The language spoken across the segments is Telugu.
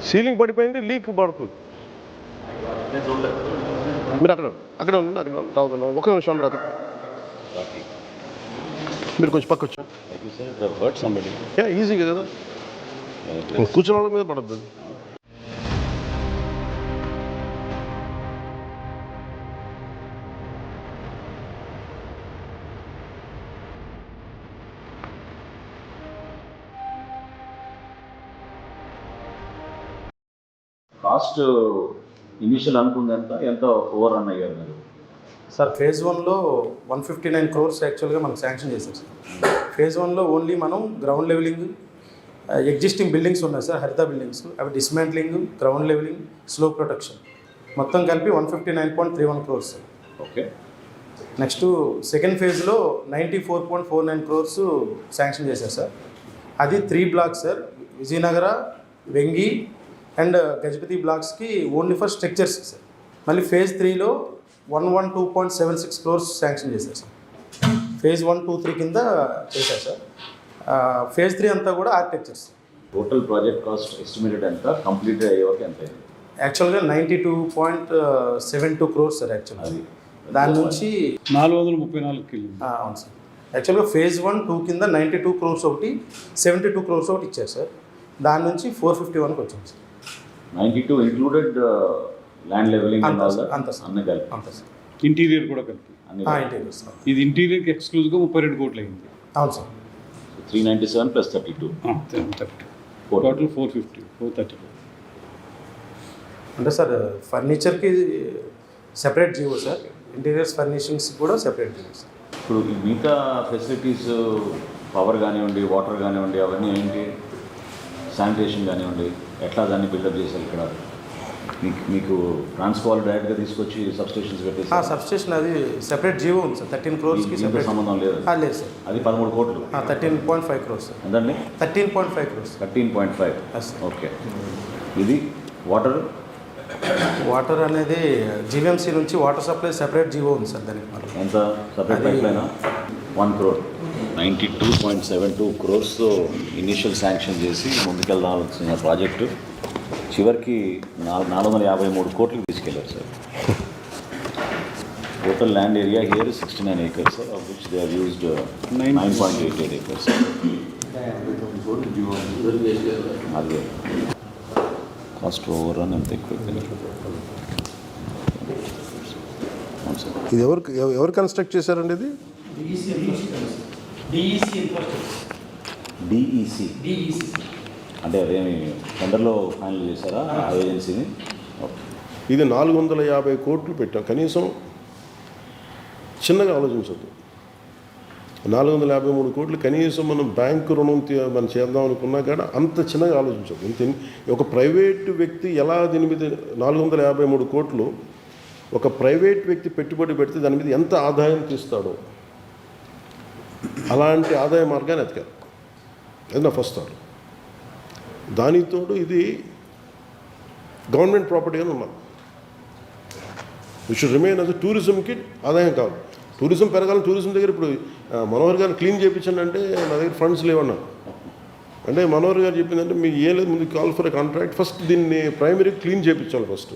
సీలింగ్ పడిపోయింది, లీక్ పడుతుంది. మీరు అక్కడ ఉండండి, అక్కడ తాగుతున్నాం. ఒక నిమిషం రాదు, మీరు కొంచెం పక్క వచ్చా. ఈజీగా కదా, కూర్చున్న వాళ్ళ మీద పడద్దు. కాస్ట్ ఇనిషియల్ అనుకుందంత ఎంత ఓవర్ రన్ అయ్యారు మీరు? సార్ ఫేజ్ 1లో 159 crores యాక్చువల్గా మనకు శాంక్షన్ చేశారు సార్. ఫేజ్ 1లో ఓన్లీ మనం గ్రౌండ్ లెవెలింగ్, ఎగ్జిస్టింగ్ బిల్డింగ్స్ ఉన్నాయి సార్, హరిత బిల్డింగ్స్, అవి dismantling, ground leveling, slope protection మొత్తం కలిపి 159.31 crores sir. Okay. Next second ఫేజ్లో 94.49 crores శాంక్షన్ చేశారు సార్. అది 3 blocks sir, Vijayanagara, Vengi and Gajapati బ్లాక్స్కి ఓన్లీ ఫర్ స్ట్రక్చర్స్ సార్. మళ్ళీ ఫేజ్ 3లో 112.76 crores శాంక్షన్ చేశారు సార్. ఫేజ్ 1, 2, 3 కింద చేశారు సార్. ఫేజ్ 3 అంతా కూడా architectures. Total project cost estimated ఎంత, కంప్లీట్ అయ్యే వరకు ఎంత అయింది? యాక్చువల్గా 92.72 crores సార్. యాక్చువల్గా దాని నుంచి 434 అవును సార్. యాక్చువల్గా ఫేజ్ 1, 2 కింద 92 crores ఒకటి, 72 crores ఒకటి ఇచ్చారు సార్. దాని నుంచి 451కి వచ్చింది సార్. 92 ఇంక్లూడెడ్ ల్యాండ్ లెవెలింగ్ అంత సార్. కలిపి సార్. ఇంటీరియర్ కూడా కలిపి ఇంటీరియర్ సార్. ఇది ఇంటీరియర్కి ఎక్స్క్లూజివ్గా 32 కోట్లు అయింది. అవును సార్. 397 + 32 టోటల్ 430. అంటే సార్ ఫర్నిచర్కి separate GO sir, interiors furnishings కూడా సెపరేట్ జీవో సార్. ఇప్పుడు ఈ మిగతా ఫెసిలిటీస్, పవర్ కానివ్వండి, వాటర్ కానివ్వండి, అవన్నీ ఏంటి, శానిటేషన్ కానివ్వండి, ఎట్లా దాన్ని బిల్డప్ చేశారు ఇక్కడ? మీకు ట్రాన్స్ఫార్మర్ డైరెక్ట్గా తీసుకొచ్చి సబ్స్టేషన్స్ పెట్టేసి సబ్స్టేషన్ అది సెపరేట్ జీవో ఉంది సార్. 13 crores సెపరేట్ సంబంధం లేదు? లేదు సార్. అది 13 కోట్లు. 13.5 crores సార్. ఎంతండి? 13.5 crores. 13.5. ఓకే. ఇది వాటర్ అనేది జీవీఎంసీ నుంచి వాటర్ సప్లై సెపరేట్ జీవో ఉంది సార్. దానికి మరి ఎంత separate pipe line? 1 crore. 92.72 crores initial sanction చేసి ముందుకెళ్దాల్సిన ప్రాజెక్టు చివరికి 453 కోట్లకి తీసుకెళ్లారు sir. Total land area here 69 acres, of which they have used 9.88 acres. అదే కాస్ట్ ఓవర్ రన్ ఎంత ఎక్కువ? ఇది ఎవరు కన్స్ట్రక్ట్ చేశారండి? ఇది డిఈసి అంటే అదేమి టెండర్లో ఫైనల్ చేశారా ఆ ఏజెన్సీని? ఇది 450 కోట్లు పెట్టాం. కనీసం చిన్నగా ఆలోచించద్దు. 453 కోట్లు కనీసం మనం బ్యాంకు రుణం మనం చేద్దాం అనుకున్నా కానీ అంత చిన్నగా ఆలోచించదు. ఒక ప్రైవేటు వ్యక్తి ఎలా దీని మీద 453 కోట్లు ఒక ప్రైవేట్ వ్యక్తి పెట్టుబడి పెడితే దాని మీద ఎంత ఆదాయం తీస్తాడో అలాంటి ఆదాయ మార్గాన్ని ఎతకారు. అది నా ఫస్ట్ థాట్. దానితోడు ఇది గవర్నమెంట్ ప్రాపర్టీగానే ఉన్నాం. విష్ రిమైన్ అది టూరిజంకి ఆదాయం కాదు. టూరిజం పెరగాలని టూరిజం దగ్గర ఇప్పుడు మనోహర్ గారు క్లీన్ చేయించండి అంటే నా దగ్గర ఫండ్స్ లేవన్నా అంటే మనోహర్ గారు చెప్పిందంటే మీకు ఏం లేదు, ముందు call for a contract, first దీన్ని ప్రైమరీ క్లీన్ చేయించాలి. ఫస్ట్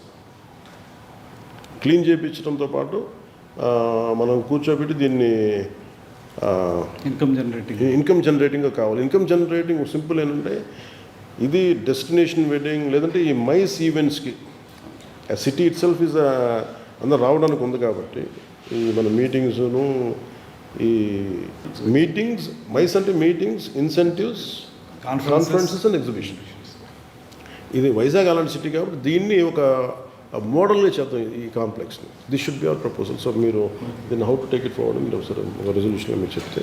క్లీన్ చేయించడంతో పాటు మనం కూర్చోబెట్టి దీన్ని ఇన్కమ్ జనరేటింగ్గా కావాలి. ఇన్కమ్ జనరేటింగ్ సింపుల్ ఏంటంటే ఇది డెస్టినేషన్ వెడ్డింగ్ లేదంటే ఈ మైస్ ఈవెంట్స్కి సిటీ ఇట్ సెల్ఫ్ ఈజ్ అందరు రావడానికి ఉంది కాబట్టి ఈ మన మీటింగ్స్ను ఈ మీటింగ్స్ మైస్ అంటే meetings, incentives, conferences and exhibition. ఇది వైజాగ్ అలాంటి సిటీ కాబట్టి దీన్ని ఒక మోడల్గా చేద్దాం ఈ కాంప్లెక్స్ని. This should be our proposal. So మీరు దీన్ని how to take it forward మీరు ఒకసారి ఒక రెజల్యూషన్లో మీరు చెప్తే.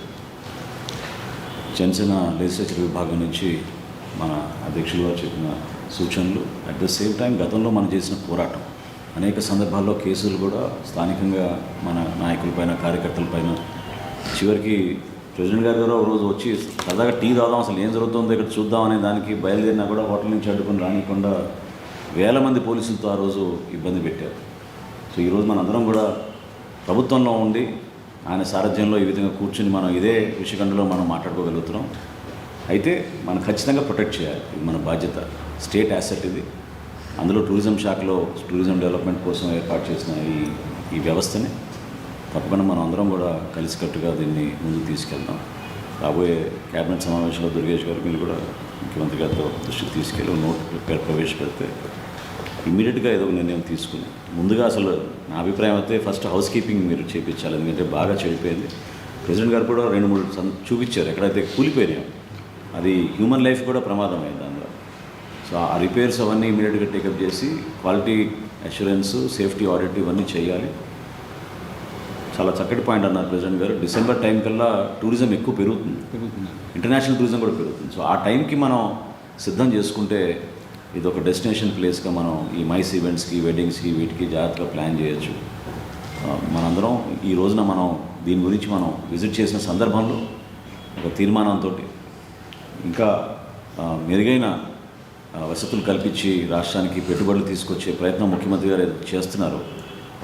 జనసేన లెజిస్లేచర్ విభాగం నుంచి మన అధ్యక్షులు గారు చెప్పిన సూచనలు, అట్ ద సేమ్ టైం గతంలో మనం చేసిన పోరాటం, అనేక సందర్భాల్లో కేసులు కూడా స్థానికంగా మన నాయకులపైన, కార్యకర్తలపైన, చివరికి ప్రెసిడెంట్ గారు ఒక రోజు వచ్చి సరదాగా టీ తాగుదాం, అసలు ఏం జరుగుతుందో ఇక్కడ చూద్దాం అనే దానికి బయలుదేరినా కూడా హోటల్ నుంచి అడ్డుకొని రానికుండా వేల మంది పోలీసులతో ఆ రోజు ఇబ్బంది పెట్టారు. సో ఈరోజు మనందరం కూడా ప్రభుత్వంలో ఉండి ఆయన సారథ్యంలో ఈ విధంగా కూర్చుని మనం ఇదే విషయఖండలో మనం మాట్లాడుకోగలుగుతున్నాం. అయితే మనం ఖచ్చితంగా ప్రొటెక్ట్ చేయాలి, ఇది మన బాధ్యత. స్టేట్ యాసెట్ ఇది. అందులో టూరిజం శాఖలో టూరిజం డెవలప్మెంట్ కోసం ఏర్పాటు చేసిన ఈ వ్యవస్థని తప్పకుండా మనం అందరం కూడా కలిసికట్టుగా దీన్ని ముందుకు తీసుకెళ్దాం. రాబోయే క్యాబినెట్ సమావేశంలో దుర్గేష్ గారు మీరు కూడా ముఖ్యమంత్రి గారితో దృష్టికి తీసుకెళ్ళి నోట్ ప్రవేశపెడితే ఇమ్మీడియట్గా ఏదో ఒక నిర్ణయం తీసుకుని ముందుగా అసలు నా అభిప్రాయం అయితే ఫస్ట్ హౌస్ కీపింగ్ మీరు చేయించాలి, ఎందుకంటే బాగా చెడిపోయింది. ప్రెసిడెంట్ గారు కూడా 2-3 చూపించారు ఎక్కడైతే కూలిపోయినాయో, అది హ్యూమన్ లైఫ్ కూడా ప్రమాదం అయింది అందులో. సో ఆ రిపేర్స్ అవన్నీ ఇమీడియట్గా టేకప్ చేసి క్వాలిటీ అష్యూరెన్స్, సేఫ్టీ ఆడిట్ ఇవన్నీ చేయాలి. చాలా చక్కటి పాయింట్ అన్నారు ప్రెసిడెంట్ గారు. డిసెంబర్ టైం కల్లా టూరిజం ఎక్కువ పెరుగుతుంది, ఇంటర్నేషనల్ టూరిజం కూడా పెరుగుతుంది. సో ఆ టైంకి మనం సిద్ధం చేసుకుంటే ఇది ఒక డెస్టినేషన్ ప్లేస్గా మనం ఈ మైస్ ఈవెంట్స్కి, వెడ్డింగ్స్కి, వీటికి జాగ్రత్తగా ప్లాన్ చేయొచ్చు. మనందరం ఈ రోజున మనం దీని గురించి మనం విజిట్ చేసిన సందర్భంలో ఒక తీర్మానంతో ఇంకా మెరుగైన వసతులు కల్పించి రాష్ట్రానికి పెట్టుబడులు తీసుకొచ్చే ప్రయత్నం ముఖ్యమంత్రి గారు చేస్తున్నారు.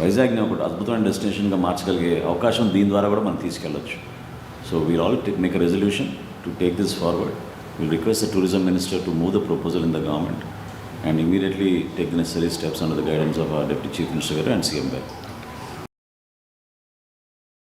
వైజాగ్ని ఒక అద్భుతమైన డెస్టినేషన్గా మార్చగలిగే అవకాశం దీని ద్వారా కూడా మనం తీసుకెళ్ళచ్చు. So we'll all make a resolution to take this forward. We'll request the tourism minister to move the proposal in the government and immediately take the necessary steps under the guidance of our Deputy Chief Minister and CM Garu.